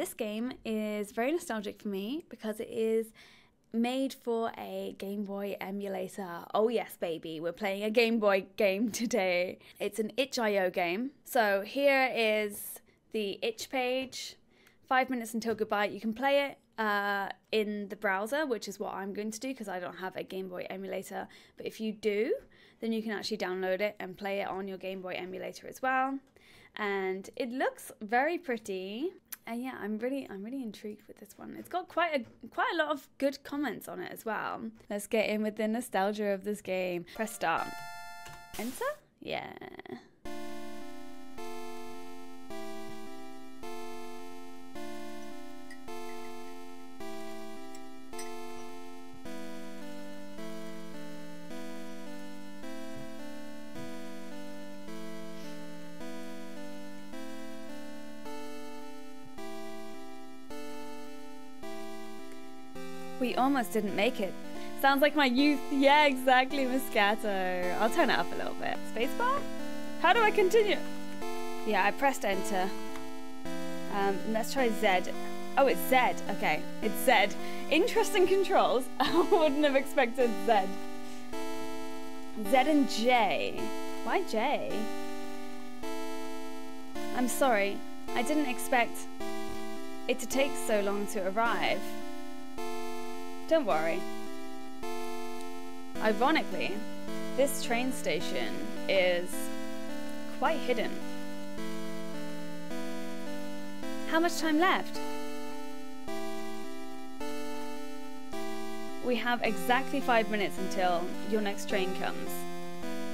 this game is very nostalgic for me because it is made for a Game Boy emulator. Oh yes, baby, we're playing a Game Boy game today. It's an itch.io game. So here is the itch page. 5 minutes until goodbye. You can play it in the browser, which is what I'm going to do because I don't have a Game Boy emulator. But if you do, then you can actually download it and play it on your Game Boy emulator as well. And it looks very pretty. And yeah, I'm really intrigued with this one. It's got quite a lot of good comments on it as well. Let's get in with the nostalgia of this game. Press start. Enter? Yeah. We almost didn't make it. Sounds like my youth. Yeah, exactly, Moscato. I'll turn it up a little bit. Spacebar? How do I continue? Yeah, I pressed enter. Let's try Z. Oh, it's Z. Okay, it's Z. Interesting controls. I wouldn't have expected Z. Z and J. Why J? I'm sorry. I didn't expect it to take so long to arrive. Don't worry. Ironically, this train station is quite hidden. How much time left? We have exactly 5 minutes until your next train comes.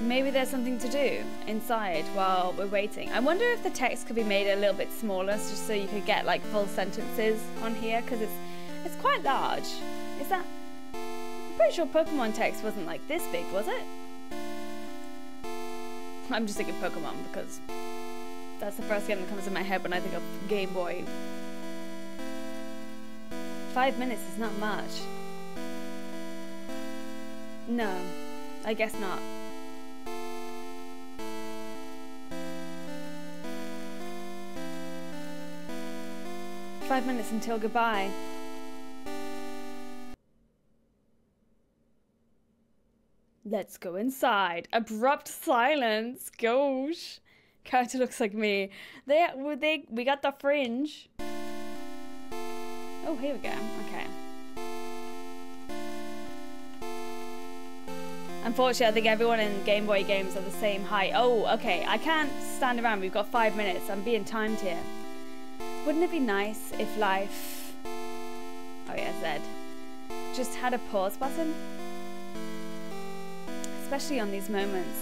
Maybe there's something to do inside while we're waiting. I wonder if the text could be made a little bit smaller just so you could get like full sentences on here because it's quite large. Is that... I'm pretty sure Pokemon text wasn't like this big, was it? I'm just thinking Pokemon because that's the first game that comes in my head when I think of Game Boy. 5 minutes is not much. No, I guess not. "5 minutes until goodbye." Let's go inside. Abrupt silence. Gosh. Character looks like me. We got the fringe. Oh, here we go. Okay. Unfortunately, I think everyone in Game Boy games are the same height. Oh, okay. I can't stand around. We've got 5 minutes. I'm being timed here. Wouldn't it be nice if life... Oh yeah, Z. Just had a pause button? Especially on these moments.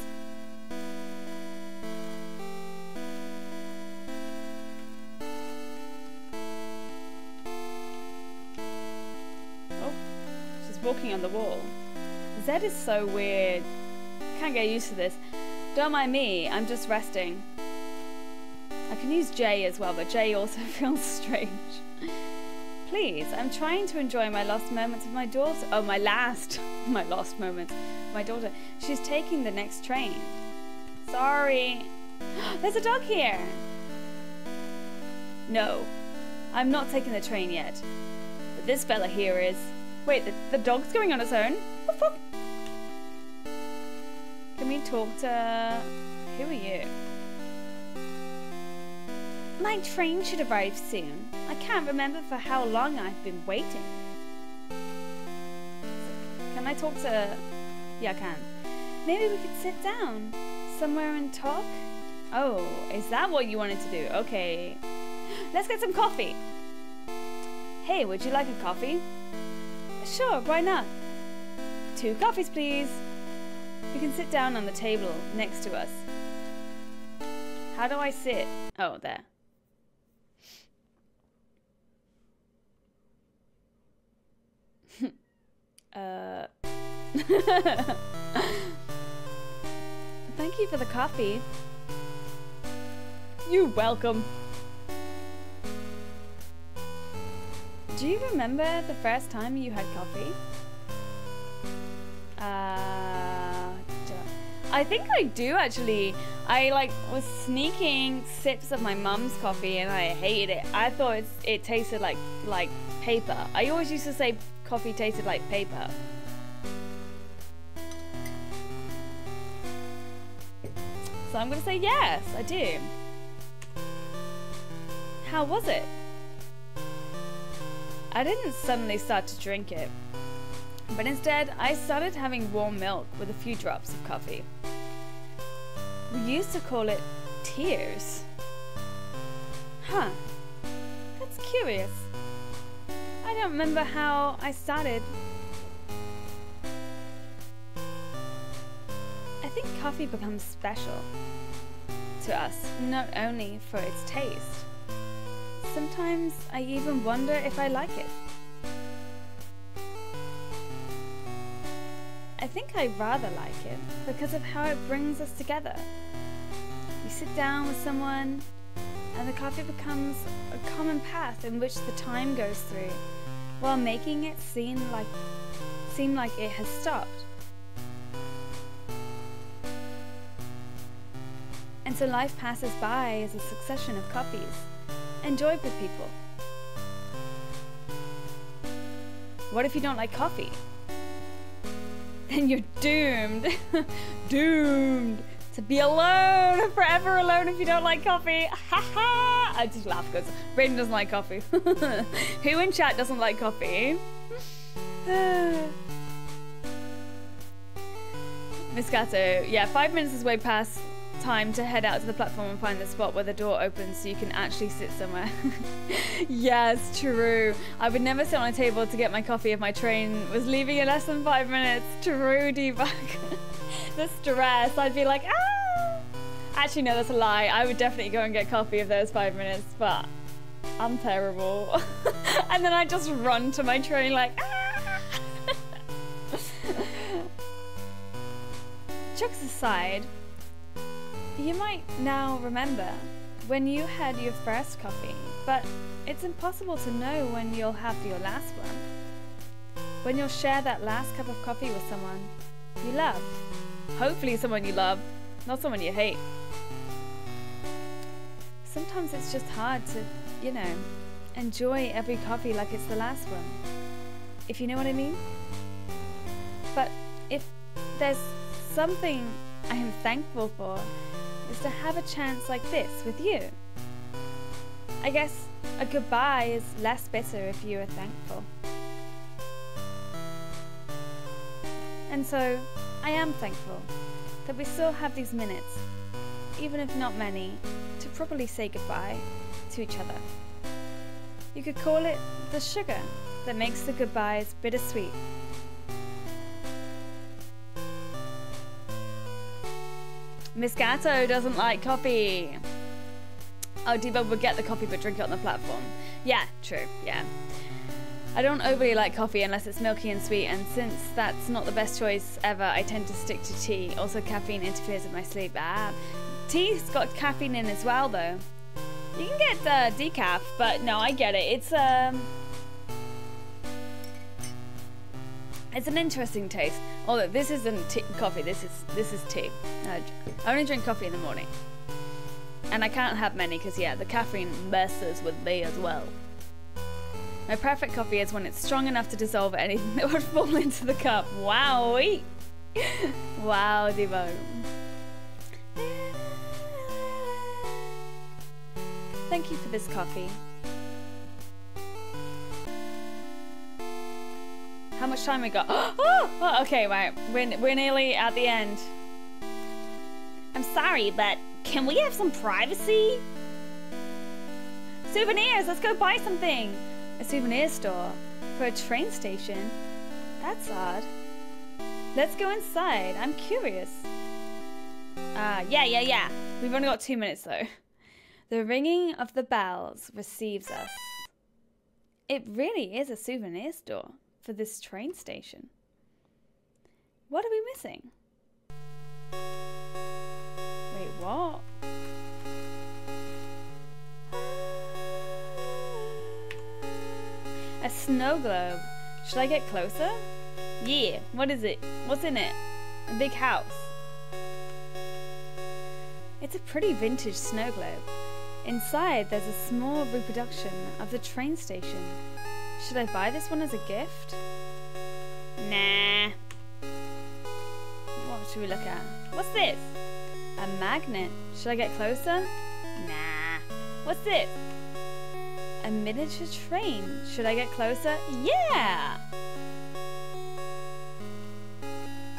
Oh, she's walking on the wall. Z is so weird. Can't get used to this. Don't mind me, I'm just resting. I can use J as well, but J also feels strange. Please, I'm trying to enjoy my lost moments with my daughter. Oh, my lost moments. My daughter. She's taking the next train. Sorry. There's a dog here. No, I'm not taking the train yet. But this fella here is. Wait, the dog's going on its own? Woof, woof. Can we talk to... Who are you? My train should arrive soon. I can't remember for how long I've been waiting. Can I talk to... Yeah, I can. Maybe we could sit down somewhere and talk? Oh, is that what you wanted to do? Okay. Let's get some coffee. Hey, would you like a coffee? Sure, why not? 2 coffees, please. We can sit down on the table next to us. How do I sit? Oh, there. Thank you for the coffee. You're welcome. Do you remember the first time you had coffee? I think I do actually. I like was sneaking sips of my mum's coffee and I hated it. I thought it tasted like paper. I always used to say coffee tasted like paper. So I'm gonna say yes, I do. How was it? I didn't suddenly start to drink it, but instead I started having warm milk with a few drops of coffee. We used to call it tears. Huh, that's curious. I don't remember how I started. I think coffee becomes special to us, not only for its taste. Sometimes I even wonder if I like it. I think I rather like it because of how it brings us together. You sit down with someone and the coffee becomes a common path in which the time goes through, while making it seem like it has stopped. And so life passes by as a succession of coffees, enjoyed with people. What if you don't like coffee? Then you're doomed, doomed to be alone, forever alone if you don't like coffee. Ha ha! I just laugh because Brayden doesn't like coffee. Who in chat doesn't like coffee? Miss Gato, yeah, 5 minutes is way past time to head out to the platform and find the spot where the door opens so you can actually sit somewhere. Yes, true. I would never sit on a table to get my coffee if my train was leaving in less than 5 minutes. True, debug. The stress. I'd be like, ah! Actually, no, that's a lie. I would definitely go and get coffee if there was 5 minutes, but I'm terrible. And then I just run to my train like, ah! Jokes aside, you might now remember when you had your first coffee, but it's impossible to know when you'll have your last one. When you'll share that last cup of coffee with someone you love. Hopefully someone you love, not someone you hate. Sometimes it's just hard to, you know, enjoy every coffee like it's the last one. If you know what I mean? But if there's something I am thankful for, is to have a chance like this with you. I guess a goodbye is less bitter if you are thankful. And so I am thankful that we still have these minutes, even if not many, to properly say goodbye to each other. You could call it the sugar that makes the goodbyes bittersweet. Miss Gato doesn't like coffee. Oh, Debo would get the coffee but drink it on the platform. Yeah, true, yeah. I don't overly like coffee unless it's milky and sweet, and since that's not the best choice ever, I tend to stick to tea. Also, caffeine interferes with my sleep. Tea's got caffeine in as well, though. You can get decaf, but no, I get it. It's an interesting taste. Although this isn't coffee, this is tea. I only drink coffee in the morning, and I can't have many because yeah, the caffeine messes with me as well. My perfect coffee is when it's strong enough to dissolve anything that would fall into the cup. Wow, wow, Devo. Thank you for this coffee. How much time we got? Oh, okay, right. We're nearly at the end. I'm sorry, but can we have some privacy? Souvenirs, let's go buy something. A souvenir store for a train station? That's odd. Let's go inside. I'm curious. Yeah. We've only got 2 minutes though. The ringing of the bells receives us. It really is a souvenir store for this train station. What are we missing? Wait, what? A snow globe. Should I get closer? Yeah, what is it? What's in it? A big house. It's a pretty vintage snow globe. Inside, there's a small reproduction of the train station. Should I buy this one as a gift? Nah. What should we look at? What's this? A magnet. Should I get closer? Nah. What's this? A miniature train. Should I get closer? Yeah!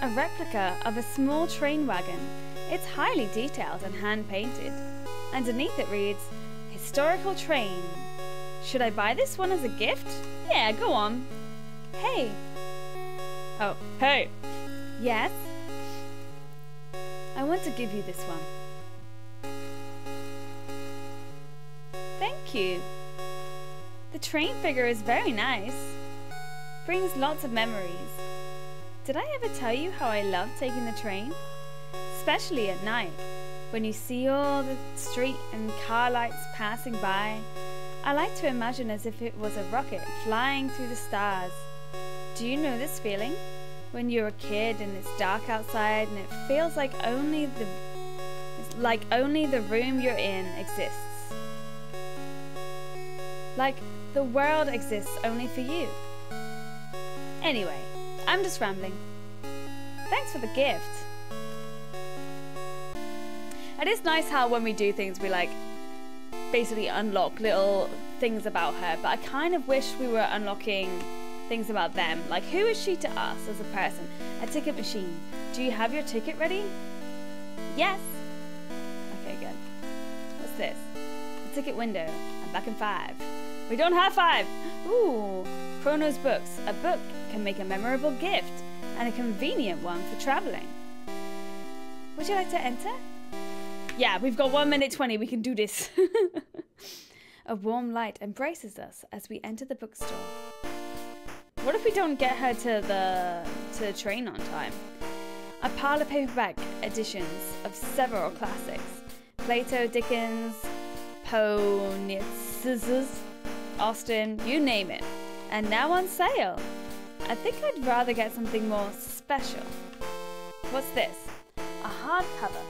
A replica of a small train wagon. It's highly detailed and hand-painted. Underneath it reads, Historical Train. Should I buy this one as a gift? Yeah, go on. Hey. Oh, hey. Yes? I want to give you this one. Thank you. The train figure is very nice. Brings lots of memories. Did I ever tell you how I love taking the train? Especially at night, when you see all the street and car lights passing by. I like to imagine as if it was a rocket flying through the stars. Do you know this feeling? When you're a kid and it's dark outside and it feels like only the room you're in exists. Like the world exists only for you. Anyway, I'm just rambling. Thanks for the gift. It is nice how when we do things we like basically unlock little things about her, but I kind of wish we were unlocking things about them. Like, who is she to us as a person? A ticket machine. Do you have your ticket ready? Yes. Okay, good. What's this? A ticket window. I'm back in 5. We don't have 5. Ooh, Chrono's books. A book can make a memorable gift and a convenient one for traveling. Would you like to enter? Yeah, we've got 1 minute 20. We can do this. A warm light embraces us as we enter the bookstore. What if we don't get her to the train on time? A pile of paperback editions of several classics. Plato, Dickens, Poe, Nietzsche, Austen, you name it. And now on sale. I think I'd rather get something more special. What's this? A hardcover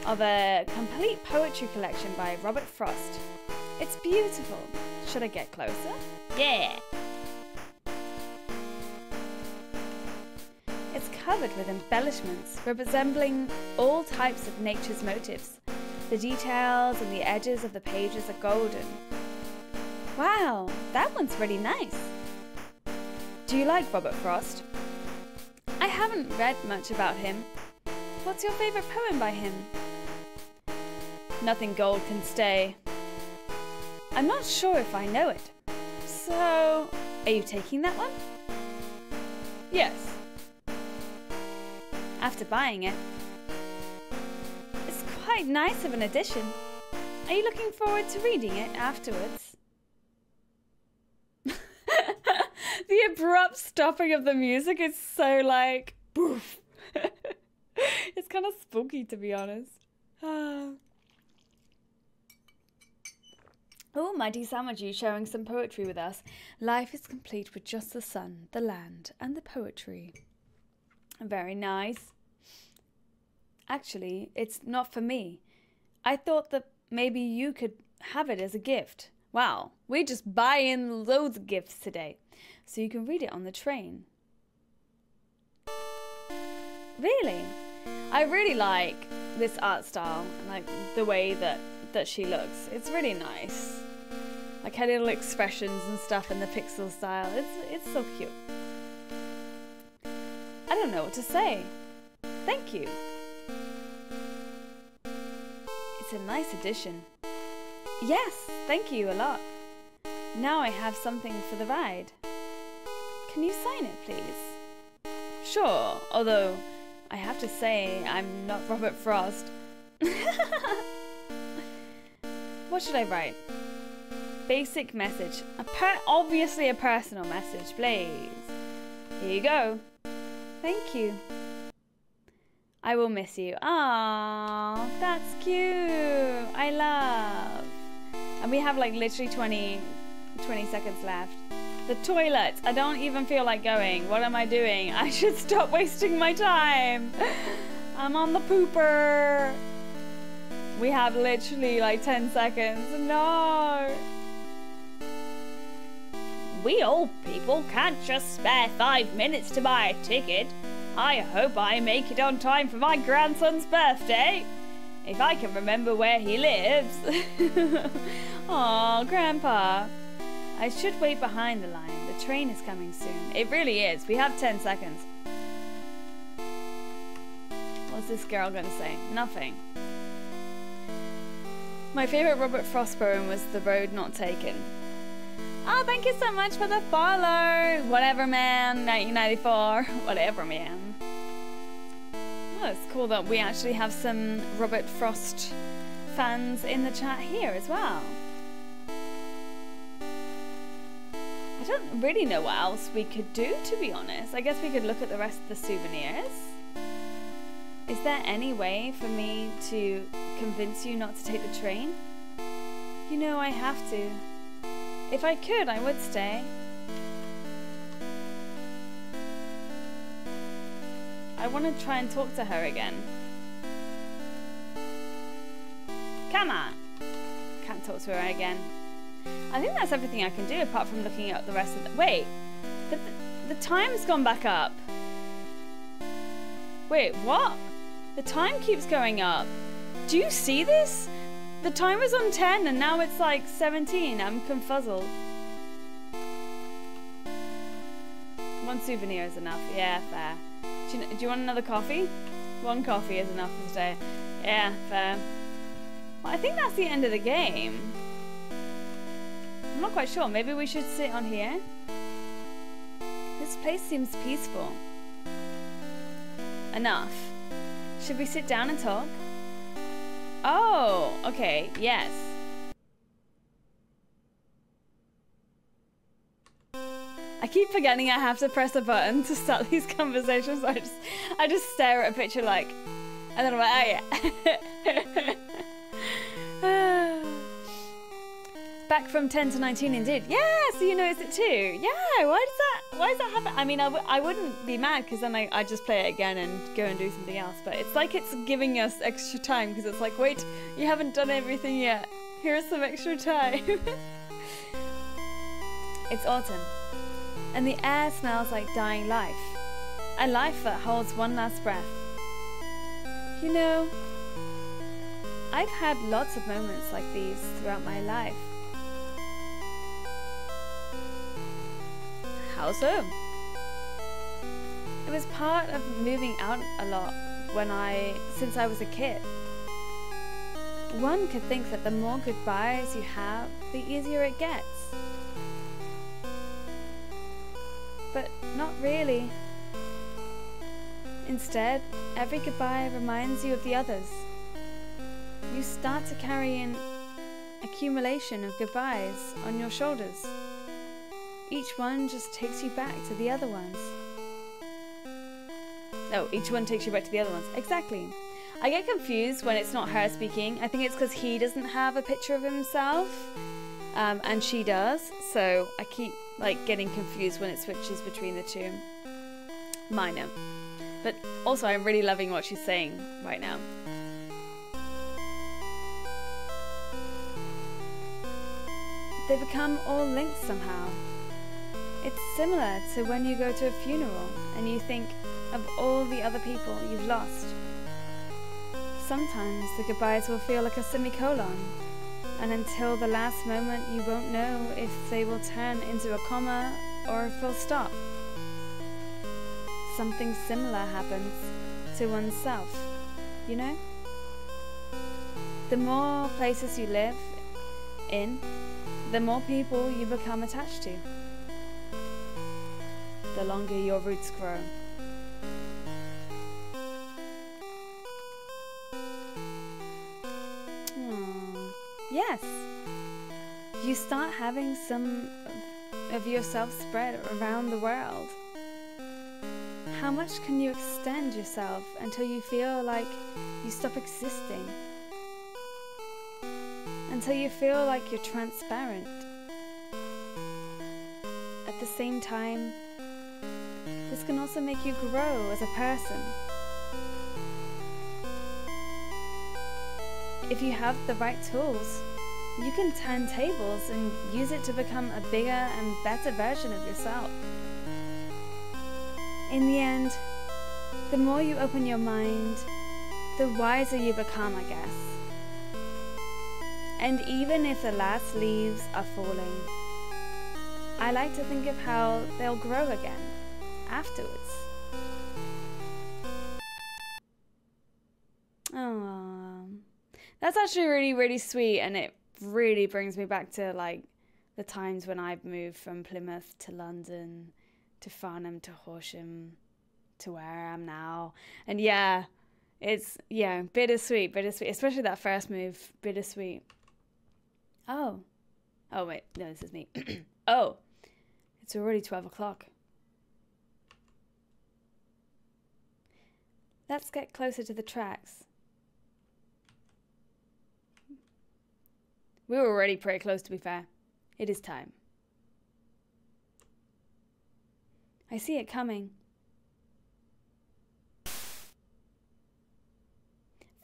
of a complete poetry collection by Robert Frost. It's beautiful. Should I get closer? Yeah! It's covered with embellishments resembling all types of nature's motifs. The details and the edges of the pages are golden. Wow, that one's really nice. Do you like Robert Frost? I haven't read much about him. What's your favorite poem by him? Nothing gold can stay. I'm not sure if I know it. So, are you taking that one? Yes. After buying it. It's quite nice of an edition. Are you looking forward to reading it afterwards? The abrupt stopping of the music is so like, boof. It's kind of spooky, to be honest. Oh, mighty Samaji sharing some poetry with us. Life is complete with just the sun, the land, and the poetry. Very nice. Actually, it's not for me. I thought that maybe you could have it as a gift. Wow, we just buy in loads of gifts today. So you can read it on the train. Really? I really like this art style, like the way that she looks. It's really nice. Like her little expressions and stuff in the pixel style. It's so cute. I don't know what to say. Thank you. It's a nice addition. Yes, thank you a lot. Now I have something for the ride. Can you sign it, please? Sure, although I have to say I'm not Robert Frost. What should I write? Basic message. Obviously a personal message, please. Here you go. Thank you. I will miss you. Aww, that's cute. I love. And we have like literally 20 seconds left. The toilet. I don't even feel like going. What am I doing? I should stop wasting my time. I'm on the pooper. We have literally like 10 seconds. No! We old people can't just spare 5 minutes to buy a ticket. I hope I make it on time for my grandson's birthday. If I can remember where he lives. Aw, Grandpa. I should wait behind the line. The train is coming soon. It really is. We have 10 seconds. What's this girl gonna say? Nothing. My favourite Robert Frost poem was The Road Not Taken. Oh, thank you so much for the follow. Whatever, man. 1994. Whatever, man. Oh, it's cool that we actually have some Robert Frost fans in the chat here as well. I don't really know what else we could do, to be honest. I guess we could look at the rest of the souvenirs. Is there any way for me to convince you not to take the train? You know I have to. If I could, I would stay. I want to try and talk to her again. Come on! Can't talk to her again. I think that's everything I can do apart from looking at the rest of the... Wait! The time's gone back up. Wait, what? The time keeps going up. Do you see this? The time was on 10 and now it's like 17. I'm confuzzled. One souvenir is enough. Yeah, fair. Do you want another coffee? One coffee is enough for today. Yeah, fair. Well, I think that's the end of the game. I'm not quite sure. Maybe we should sit on here. This place seems peaceful. Enough. Should we sit down and talk? Oh, okay, yes. I keep forgetting I have to press a button to start these conversations. I just stare at a picture like, and then I'm like, oh yeah. Back from 10 to 19 indeed. Yeah, so you noticed it too. Yeah, why does that happen? I mean, I wouldn't be mad because then I just play it again and go and do something else. But it's like it's giving us extra time because it's like, wait, you haven't done everything yet. Here's some extra time. It's autumn. And the air smells like dying life. A life that holds one last breath. You know, I've had lots of moments like these throughout my life. How so? It was part of moving out a lot since I was a kid. One could think that the more goodbyes you have, the easier it gets. But not really. Instead, every goodbye reminds you of the others. You start to carry an accumulation of goodbyes on your shoulders. Each one just takes you back to the other ones. Oh, each one takes you back to the other ones. Exactly. I get confused when it's not her speaking. I think it's because he doesn't have a picture of himself, and she does. So I keep getting confused when it switches between the two. Minor. But also I'm really loving what she's saying right now. They become all linked somehow. It's similar to when you go to a funeral and you think of all the other people you've lost. Sometimes the goodbyes will feel like a semicolon, and until the last moment you won't know if they will turn into a comma or a full stop. Something similar happens to oneself, you know? The more places you live in, the more people you become attached to. The longer your roots grow. Yes. You start having some of yourself spread around the world. How much can you extend yourself until you feel like you stop existing? Until you feel like you're transparent. At the same time, this can also make you grow as a person. if you have the right tools, you can turn tables and use it to become a bigger and better version of yourself. In the end, the more you open your mind, the wiser you become, I guess. And even if the last leaves are falling, I like to think of how they'll grow again afterwards. Oh, that's actually really, really sweet, and it really brings me back to like the times when I've moved from Plymouth to London to Farnham to Horsham to where I am now. And yeah, it's bittersweet, especially that first move, bittersweet. Oh wait, no, this is me. Oh, it's already 12 o'clock. Let's get closer to the tracks. We were already pretty close, to be fair. It is time. I see it coming.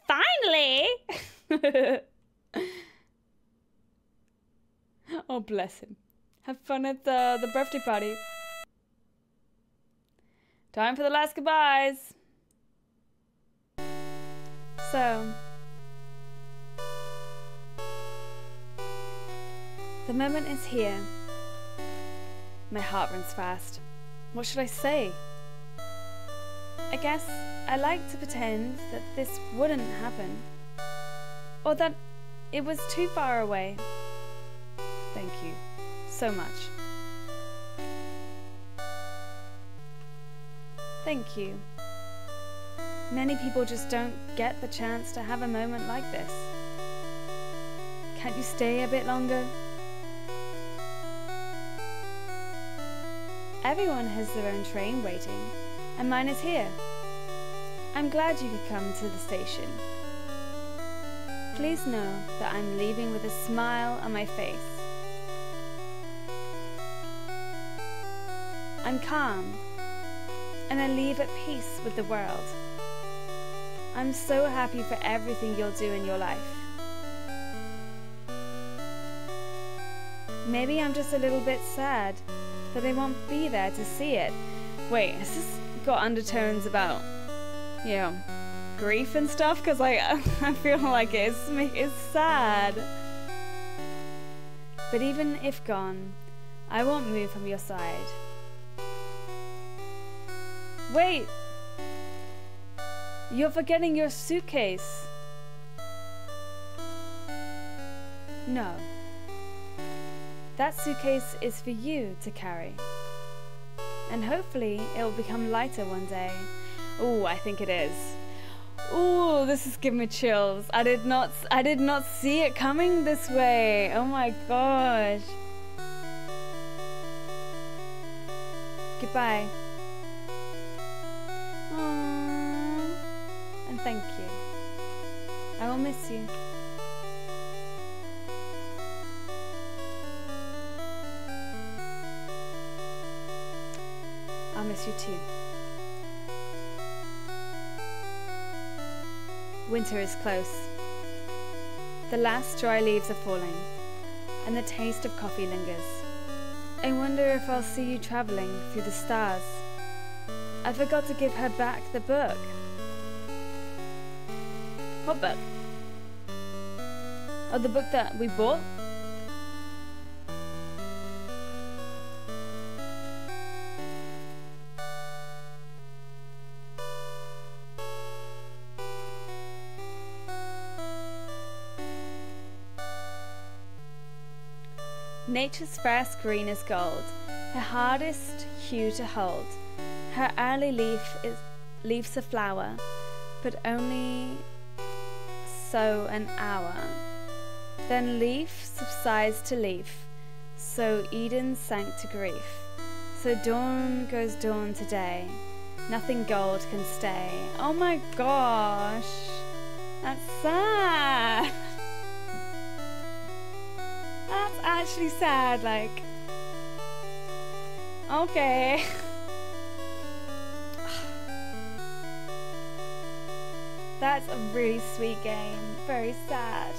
Finally! Oh, bless him. Have fun at the birthday party. Time for the last goodbyes. So, the moment is here. My heart runs fast. What should I say? I guess I like to pretend that this wouldn't happen, or that it was too far away. Thank you so much. Thank you. Many people just don't get the chance to have a moment like this. Can't you stay a bit longer? Everyone has their own train waiting, and mine is here. I'm glad you could come to the station. Please know that I'm leaving with a smile on my face. I'm calm, and I leave at peace with the world. I'm so happy for everything you'll do in your life. Maybe I'm just a little bit sad that I won't be there to see it. Wait, has this got undertones about, you know, grief and stuff? Because I feel like it's sad. But even if gone, I won't move from your side. Wait! You're forgetting your suitcase. No. That suitcase is for you to carry. And hopefully it will become lighter one day. Ooh, I think it is. Ooh, this is giving me chills. I did not see it coming this way. Oh my gosh. Goodbye. Aww. And thank you. I will miss you. I'll miss you too. Winter is close. The last dry leaves are falling, and the taste of coffee lingers. I wonder if I'll see you travelling through the stars. I forgot to give her back the book. What book? Oh, the book that we bought? Nature's first green is gold, her hardest hue to hold. Her early leaves a flower, but only so an hour. Then leaf subsides to leaf, so Eden sank to grief. So dawn goes dawn today, nothing gold can stay. Oh my gosh, that's sad. That's actually sad, like, okay. That's a really sweet game. Very sad.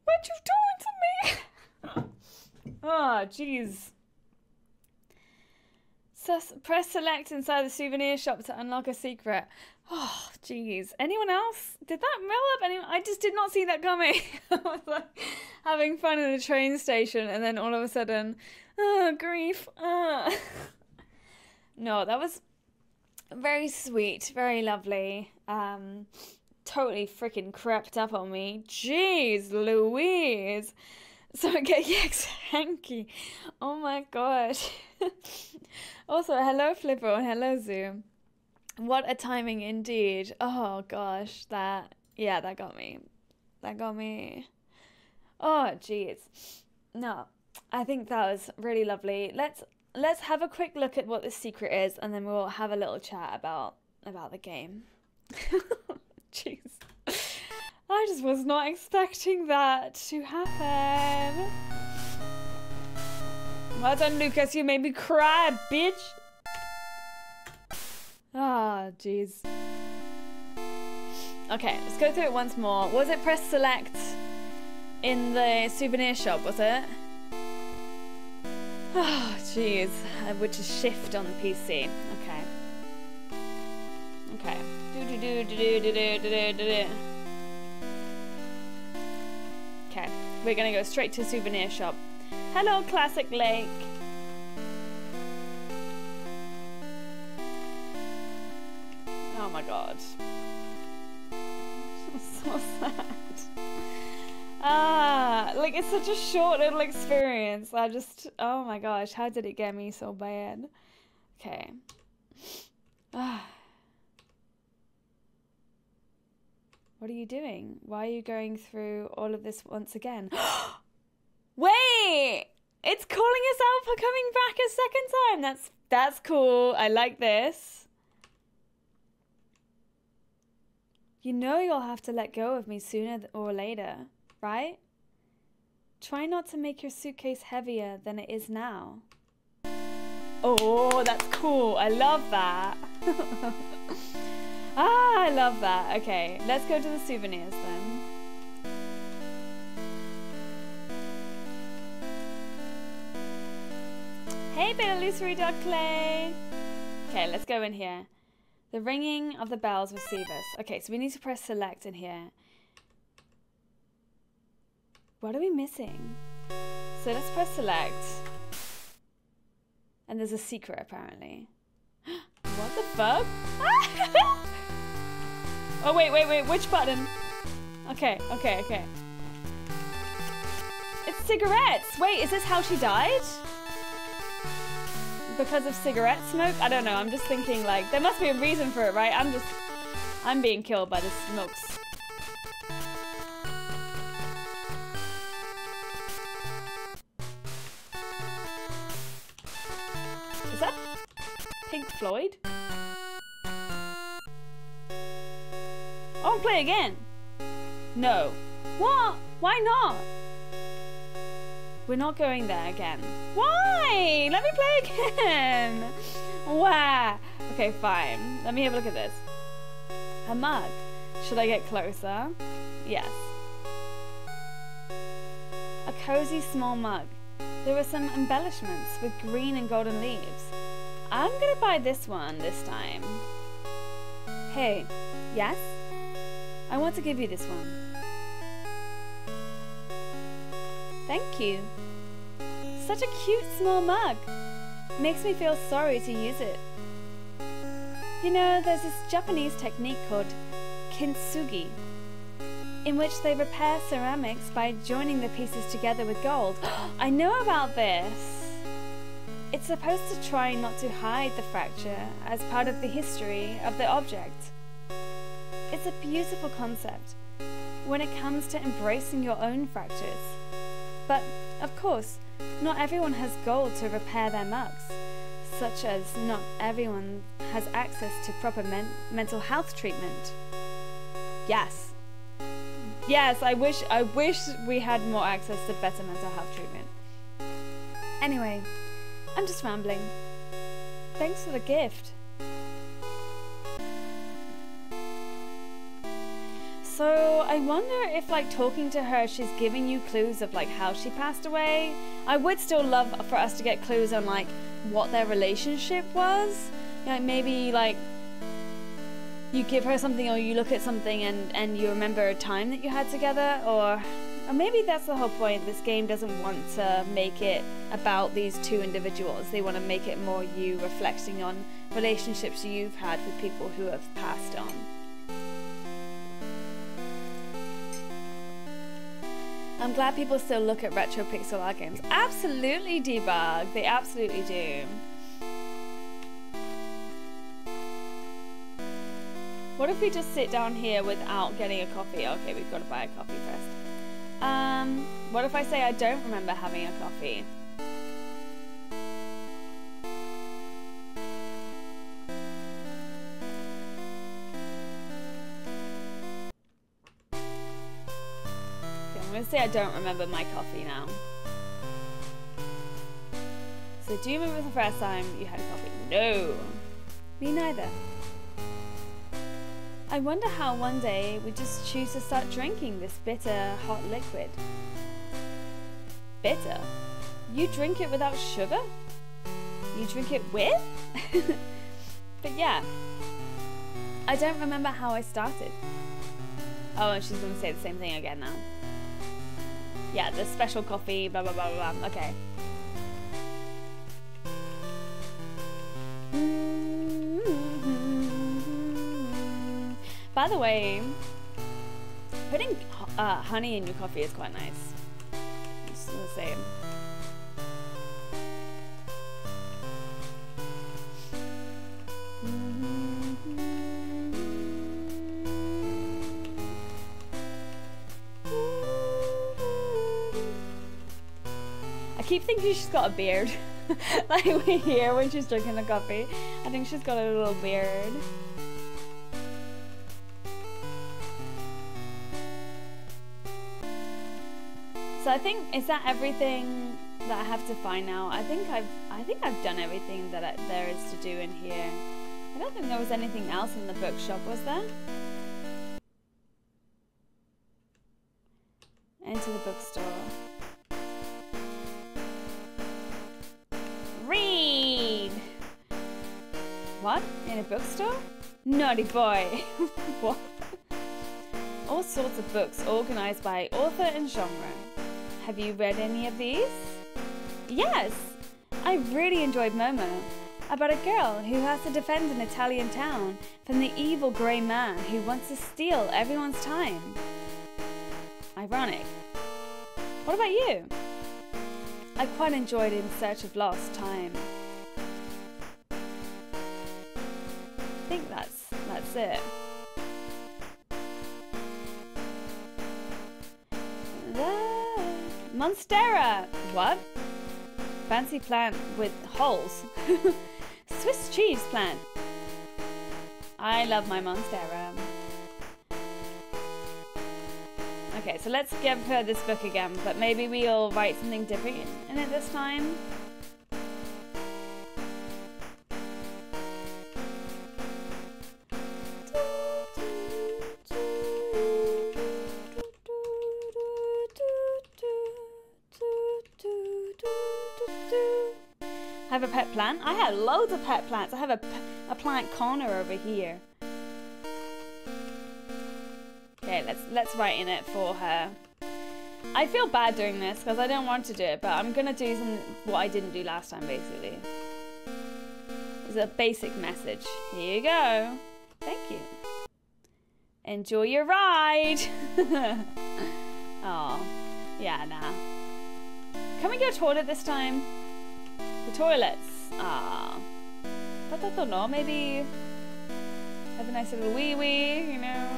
What you doing to me? Oh, jeez. Press select inside the souvenir shop to unlock a secret. Oh, jeez. Anyone else? Did that mail up anyone? I just did not see that coming. I was like having fun in a train station and then all of a sudden, oh, grief. No, that was very sweet, very lovely. Totally freaking crept up on me. Jeez Louise. So I get Yex hanky. Oh my god. Also, hello Flipper and hello Zoom. What a timing indeed. Oh gosh, that got me. That got me. Oh jeez. No, I think that was really lovely. Let's have a quick look at what the secret is, and then we'll have a little chat about the game. Jeez. I just was not expecting that to happen. Well done, Lucas. You made me cry, bitch. Ah, jeez. Okay, let's go through it once more. Was it press select in the souvenir shop, was it? Oh, jeez. Which is shift on the PC. Okay. Okay. Okay, we're gonna go straight to souvenir shop. Hello, Classic Lake. Oh my god. So sad. Like it's such a short little experience. Oh my gosh, how did it get me so bad? Okay. What are you doing? Why are you going through all of this once again? Wait! It's calling us out for coming back a second time. That's cool. I like this. You know you'll have to let go of me sooner or later, right? Try not to make your suitcase heavier than it is now. Oh, that's cool. I love that. I love that. Okay, let's go to the souvenirs then. Hey, Beta Lucery Dog Clay. Okay, let's go in here. The ringing of the bells receive us. Okay, so we need to press select in here. What are we missing? So let's press select. And there's a secret apparently. What the fuck? Oh, wait, which button? Okay. It's cigarettes! Wait, is this how she died? Because of cigarette smoke? I don't know, I'm just thinking like, there must be a reason for it, right? I'm being killed by the smokes. Is that Pink Floyd? Oh, play again. No. What? Why not? We're not going there again. Why? Let me play again. Wow. Okay, fine. Let me have a look at this. A mug. Should I get closer? Yes. A cozy small mug. There were some embellishments with green and golden leaves. I'm gonna buy this one this time. Hey. Yes? I want to give you this one. Thank you. Such a cute small mug. Makes me feel sorry to use it. You know, there's this Japanese technique called kintsugi, in which they repair ceramics by joining the pieces together with gold. I know about this. It's supposed to try not to hide the fracture as part of the history of the object. It's a beautiful concept when it comes to embracing your own fractures. But, of course, not everyone has gold to repair their mugs, such as not everyone has access to proper mental health treatment. Yes. Yes, I wish we had more access to better mental health treatment. Anyway, I'm just rambling. Thanks for the gift. So I wonder if like talking to her, she's giving you clues of like how she passed away. I would still love for us to get clues on like what their relationship was. You know, maybe like you give her something or you look at something and you remember a time that you had together, or maybe that's the whole point. This game doesn't want to make it about these two individuals. They want to make it more you reflecting on relationships you've had with people who have passed on. I'm glad people still look at retro pixel art games. Absolutely, Debug. They absolutely do. What if we just sit down here without getting a coffee? Okay, we've got to buy a coffee first. What if I say I don't remember having a coffee? I'm going to say I don't remember my coffee now. So do you remember the first time you had a coffee? No. Me neither. I wonder how one day we just choose to start drinking this bitter, hot liquid. Bitter? You drink it without sugar? You drink it with? But yeah. I don't remember how I started. Oh, and she's going to say the same thing again now. Yeah, the special coffee, blah, blah, blah, blah, blah. Okay. By the way, putting honey in your coffee is quite nice. Just gonna say. I keep thinking she's got a beard. Like we hear when she's drinking the coffee. I think she's got a little beard. So I think, is that everything that I have to find now? I think I've done everything that there is to do in here. I don't think there was anything else in the bookshop, was there? Enter the bookstore. Read! What? In a bookstore? Naughty boy! What? All sorts of books organized by author and genre. Have you read any of these? Yes! I really enjoyed Momo, about a girl who has to defend an Italian town from the evil grey man who wants to steal everyone's time. Ironic. What about you? I quite enjoyed In Search of Lost Time. I think that's it. Monstera! What? Fancy plant with holes. Swiss cheese plant. I love my Monstera. Okay, so let's give her this book again, but maybe we'll write something different in it this time. Have a pet plant? I have loads of pet plants. I have a plant corner over here. Okay, let's write in it for her. I feel bad doing this because I don't want to do it, but I'm gonna do what I didn't do last time, basically. It's a basic message. Here you go. Thank you. Enjoy your ride. Oh, yeah, nah. Can we go toilet this time? The toilets. Ah. But I don't know, maybe have a nice little wee-wee, you know.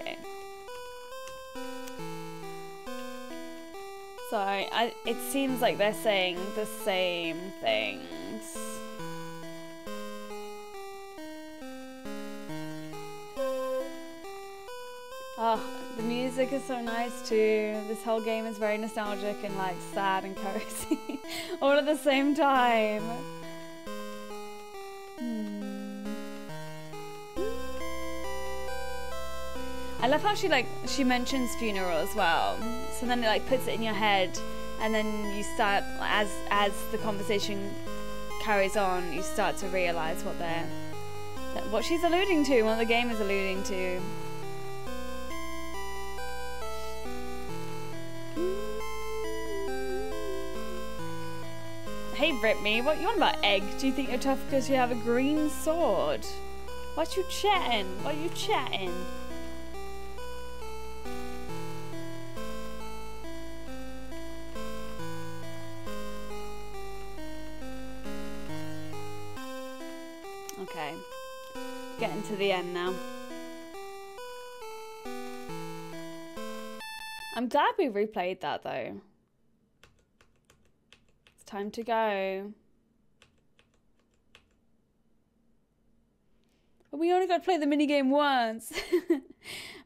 Okay. Sorry, it seems like they're saying the same things. Oh, the music is so nice too. This whole game is very nostalgic and like sad and cozy all at the same time. I love how she mentions funeral as well. So then it like puts it in your head, and then you start, as the conversation carries on, you start to realize what she's alluding to, what the game is alluding to. Hey Britney, what you on about, egg? Do you think you're tough because you have a green sword? What you chatting? What you chatting? Okay, getting to the end now. I'm glad we replayed that though. Time to go. We only got to play the minigame once.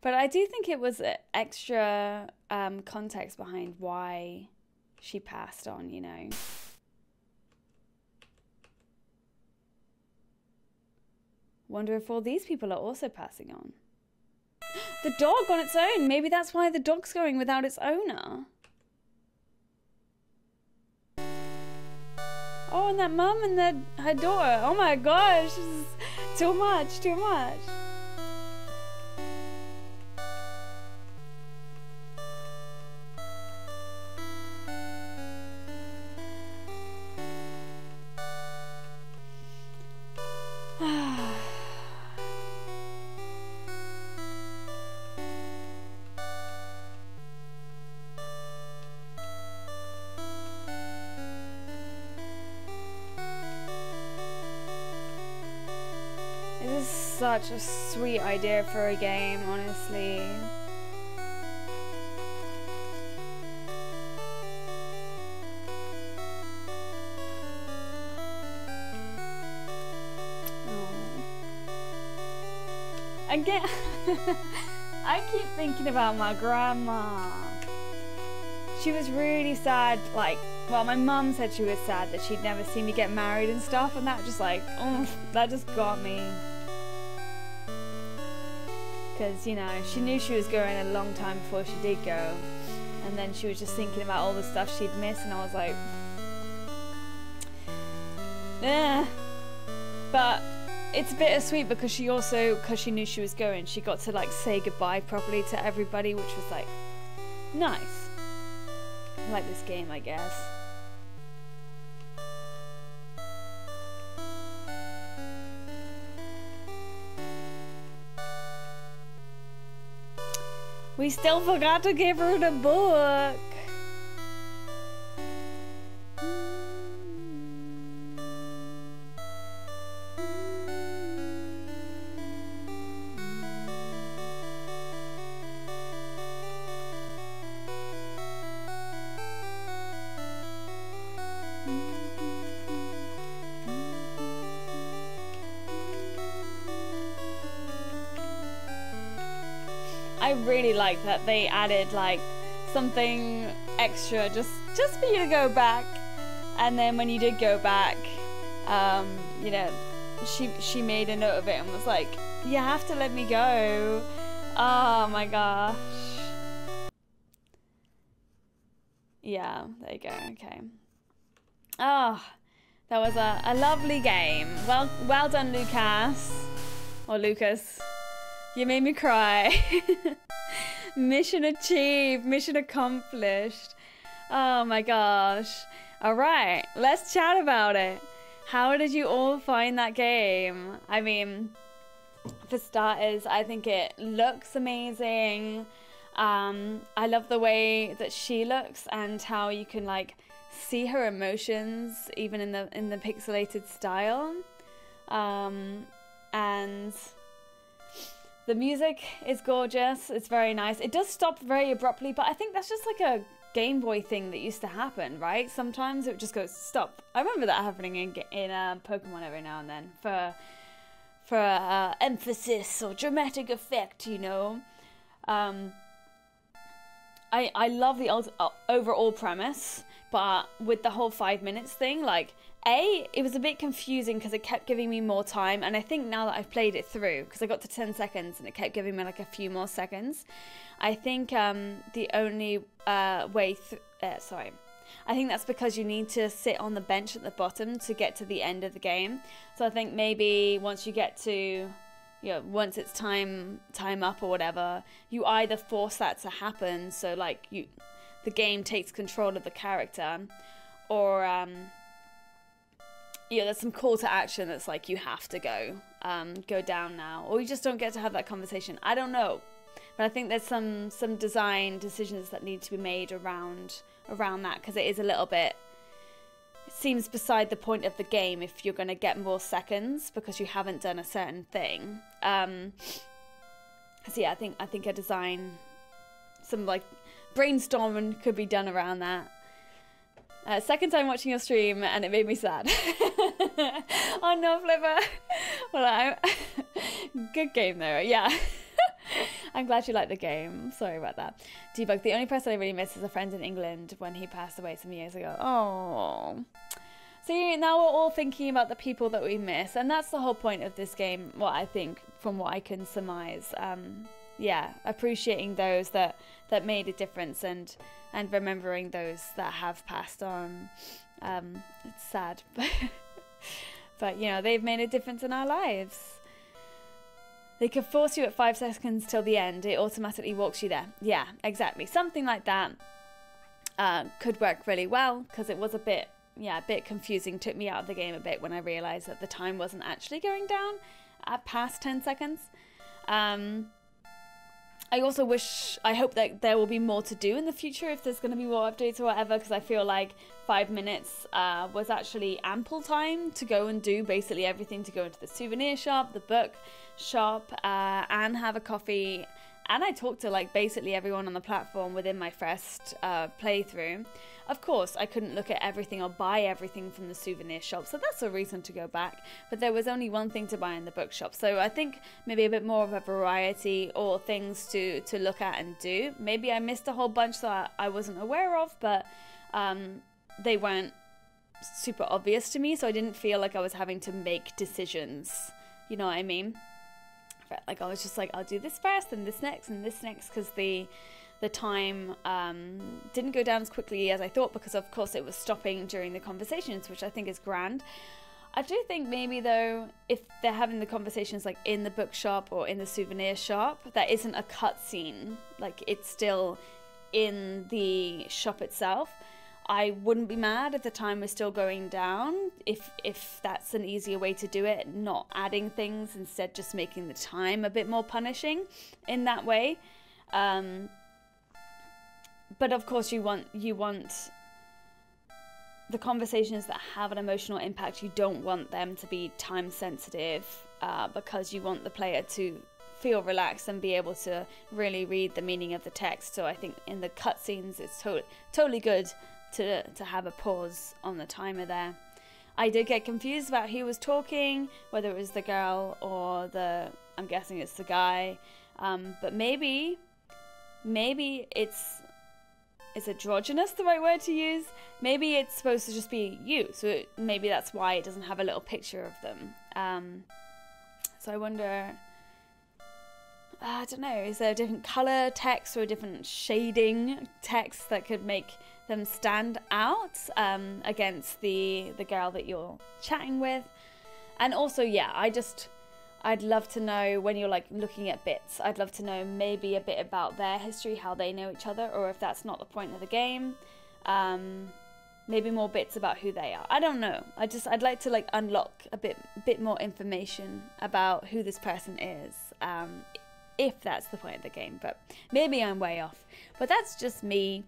But I do think it was extra context behind why she passed on, you know. Wonder if all these people are also passing on. The dog on its own. Maybe that's why the dog's going without its owner. Oh, and that mum and her daughter. Oh my gosh, this is too much, too much. Such a sweet idea for a game, honestly. Again, I keep thinking about my grandma. She was really sad, like, well, my mum said she was sad that she'd never seen me get married and stuff, and that just like, oh, that just got me. Because, you know, she knew she was going a long time before she did go. And then she was just thinking about all the stuff she'd missed, and I was like, eh. But it's bittersweet because she also, because she knew she was going, she got to like say goodbye properly to everybody, which was like, nice. I like this game, I guess. We still forgot to give her the book. I really like that they added like something extra just for you to go back, and then when you did go back, you know, she made a note of it and was like, you have to let me go. Oh my gosh. Yeah, there you go. Okay. Oh, that was a lovely game. Well done, Lucas. Or Lucas. You made me cry. Mission achieved. Mission accomplished. Oh my gosh. Alright, let's chat about it. How did you all find that game? I mean, for starters, I think it looks amazing. I love the way that she looks and how you can like see her emotions even in the pixelated style. And the music is gorgeous. It's very nice. It does stop very abruptly, but I think that's just like a Game Boy thing that used to happen, right? Sometimes it would just go stop. I remember that happening in Pokemon every now and then for emphasis or dramatic effect, you know. I love the overall premise, but with the whole 5 minutes thing, like, it was a bit confusing because it kept giving me more time, and I think now that I've played it through, because I got to 10 seconds and it kept giving me like a few more seconds, I think the only way I think that's because you need to sit on the bench at the bottom to get to the end of the game. So I think maybe once you get to, once it's time up or whatever, you either force that to happen, so like the game takes control of the character, or there's some call to action that's like, you have to go down now, or you just don't get to have that conversation. I don't know, but I think there's some design decisions that need to be made around that, because it is a little bit, it seems beside the point of the game if you're going to get more seconds because you haven't done a certain thing. So yeah, I think a design, some like brainstorming could be done around that. Second time watching your stream and it made me sad. Oh no, Flipper. Well, good game though, yeah. I'm glad you like the game. Sorry about that. Debug, the only person I really miss is a friend in England when he passed away some years ago. Oh. See, now we're all thinking about the people that we miss, and that's the whole point of this game, what I think, from what I can surmise. Yeah, appreciating those that made a difference, and remembering those that have passed on. It's sad, but they've made a difference in our lives. They could force you at 5 seconds till the end. It automatically walks you there. Yeah, exactly. Something like that could work really well, because it was a bit confusing. Took me out of the game a bit when I realised that the time wasn't actually going down at past 10 seconds. I also I hope that there will be more to do in the future if there's going to be more updates or whatever, because I feel like 5 minutes was actually ample time to go and do basically everything, to go into the souvenir shop, the book shop, and have a coffee. And I talked to like basically everyone on the platform within my first playthrough. Of course, I couldn't look at everything or buy everything from the souvenir shop, so that's a reason to go back. But there was only one thing to buy in the bookshop, so I think maybe a bit more of a variety or things to look at and do. Maybe I missed a whole bunch that I wasn't aware of, but they weren't super obvious to me, so I didn't feel like I was having to make decisions. You know what I mean? Like I was just like, I'll do this first and this next and this next, because the time didn't go down as quickly as I thought, because of course it was stopping during the conversations, which I think is grand. I do think maybe though, if they're having the conversations like in the bookshop or in the souvenir shop, that isn't a cutscene, like it's still in the shop itself, I wouldn't be mad if the time was still going down, if that's an easier way to do it, not adding things, instead just making the time a bit more punishing in that way. But of course you want the conversations that have an emotional impact, you don't want them to be time sensitive, because you want the player to feel relaxed and be able to really read the meaning of the text. So I think in the cutscenes it's totally good to have a pause on the timer there. I did get confused about who was talking, whether it was the girl or I'm guessing it's the guy, but maybe is androgynous the right word to use? Maybe it's supposed to just be you, so maybe that's why it doesn't have a little picture of them. So I wonder, I don't know, is there a different colour text or a different shading text that could make them stand out against the girl that you're chatting with? And also, yeah, I'd love to know, when you're like looking at bits, I'd love to know maybe a bit about their history, how they know each other, or if that's not the point of the game. Maybe more bits about who they are. I don't know. I'd like to like unlock a bit more information about who this person is, if that's the point of the game. But maybe I'm way off. But that's just me.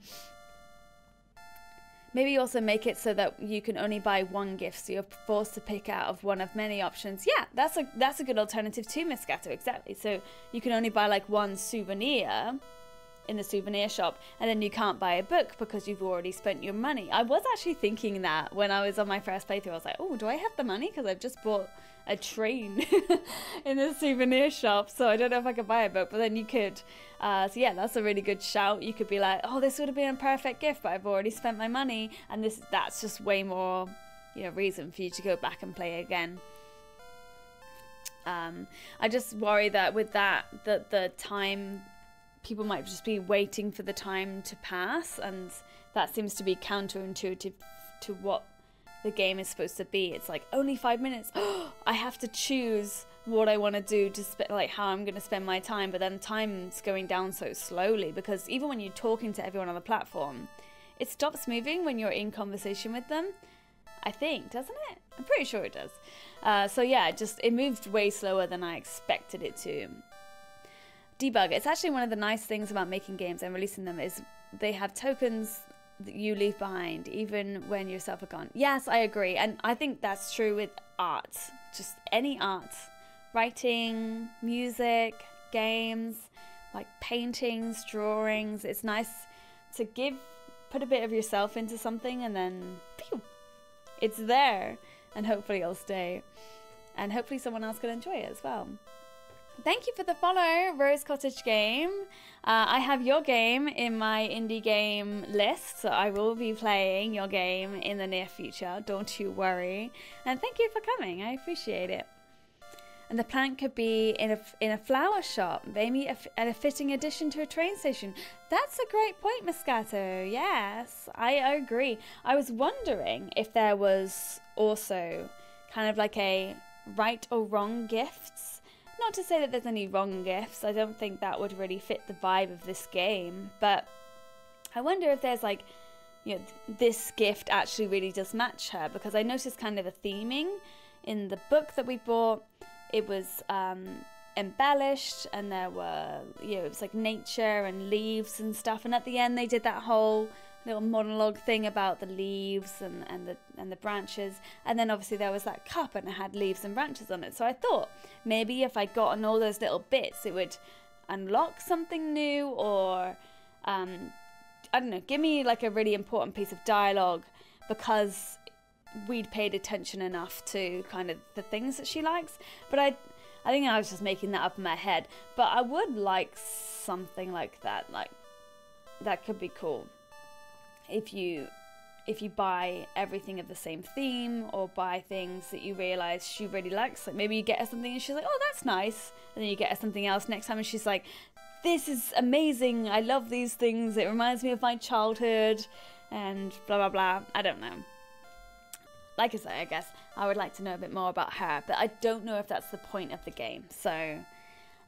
Maybe also make it so that you can only buy one gift, so you're forced to pick out of one of many options. Yeah, that's a good alternative too, Miss Gatto, exactly. So you can only buy like one souvenir in the souvenir shop, and then you can't buy a book because you've already spent your money. I was actually thinking that when I was on my first playthrough. I was like, oh, do I have the money? Because I've just bought a train in the souvenir shop, so I don't know if I could buy a book, but then you could. So yeah, that's a really good shout. You could be like, oh, this would have been a perfect gift, but I've already spent my money, and that's just way more, you know, reason for you to go back and play again. I just worry that with that the time, people might just be waiting for the time to pass, and that seems to be counterintuitive to what the game is supposed to be. It's like, only 5 minutes. I have to choose what I want to do to like how I'm going to spend my time, but then time's going down so slowly, because even when you're talking to everyone on the platform, it stops moving when you're in conversation with them, I think, doesn't it? I'm pretty sure it does. So yeah, it moved way slower than I expected it to. Debug. It's actually one of the nice things about making games and releasing them is they have tokens that you leave behind even when yourself are gone. Yes, I agree. And I think that's true with art. Just any art. Writing, music, games, like paintings, drawings. It's nice to put a bit of yourself into something, and then pew, it's there, and hopefully it'll stay, and hopefully someone else can enjoy it as well. Thank you for the follow, Rose Cottage Game. I have your game in my indie game list, so I will be playing your game in the near future, don't you worry. And thank you for coming, I appreciate it. And the plant could be in a flower shop, maybe a fitting addition to a train station. That's a great point, Moscato. Yes, I agree. I was wondering if there was also kind of like a right or wrong gifts. Not to say that there's any wrong gifts. I don't think that would really fit the vibe of this game. But I wonder if there's like, you know, this gift actually really does match her, because I noticed kind of a theming in the book that we bought. It was embellished, and there were, you know, it was like nature and leaves and stuff. And at the end, they did that whole little monologue thing about the leaves and the branches. And then obviously there was that cup, and it had leaves and branches on it. So I thought maybe if I'd gotten all those little bits, it would unlock something new, or I don't know, give me like a really important piece of dialogue, because we'd paid attention enough to kind of the things that she likes. But I think I was just making that up in my head. But I would like something like that. Like, that could be cool. If you buy everything of the same theme, or buy things that you realise she really likes. Like maybe you get her something and she's like, oh, that's nice. And then you get her something else next time and she's like, this is amazing. I love these things. It reminds me of my childhood and blah, blah, blah. I don't know. Like I say, I guess I would like to know a bit more about her, but I don't know if that's the point of the game. So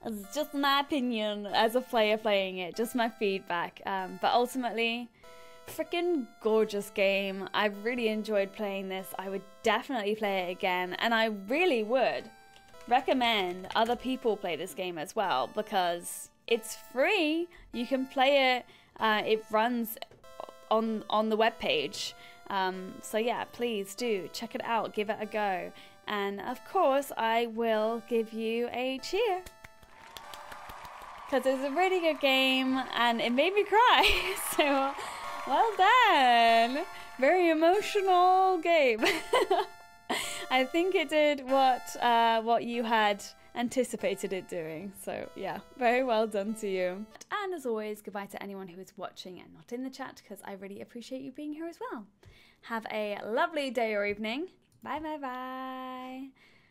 it's just my opinion as a player playing it, just my feedback. But ultimately, freaking gorgeous game. I really enjoyed playing this. I would definitely play it again, and I really would recommend other people play this game as well, because it's free. You can play it. It runs on the webpage. So yeah, please do check it out, give it a go. And of course, I will give you a cheer, because it's a really good game and it made me cry. So well done. Very emotional game. I think it did what you had anticipated it doing. So yeah, very well done to you. And as always, goodbye to anyone who is watching and not in the chat, because I really appreciate you being here as well. Have a lovely day or evening. Bye, bye, bye.